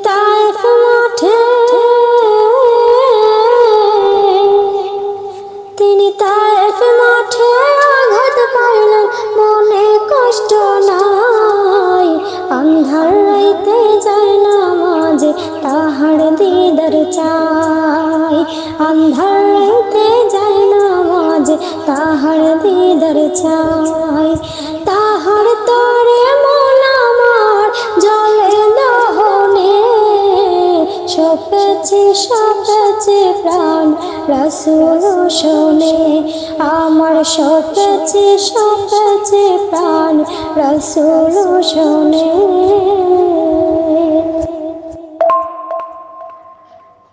তায়েফ মাঠে, তিনি তায়েফ মাঠে আঘাত পাইলেন, মনে কষ্ট নাই। আন্ধার রাইতে যায় নামাজে, তাহার দিদার চাই। আন্ধার রাইতে যায় নামাজে, তাহার দিদার চাই। তাহার তরে মন আমার জলে দহনে, সপেছে প্রাণ রাসূল শোনে। আমার সপেছে প্রাণ রাসূল শোনে।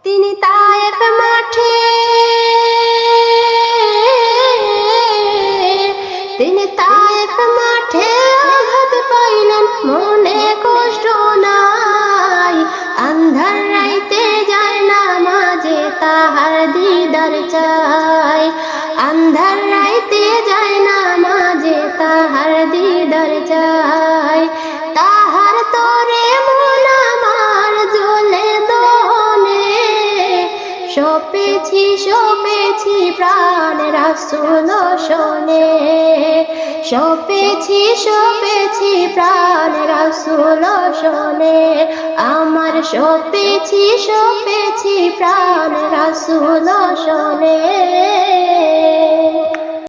তিনি তায়েফ মাঠে, তিনি তায়েফ মাঠে আঘাত পাইলেন, মনে কষ্ট নাই। আন্ধার রাইতে যায় নামাজে, তাহার দিদার চাই। আন্ধার রাইতে যায় নামাজে, তাহার দিদার চাই। তাহার তরে মন আমার জ্বলে দহনে, সপেছি প্রাণ রাসূল শোনে। সপেছি প্রাণ রাসূল শোনে। আমার সপেছি প্রাণ রাসূল শোনে।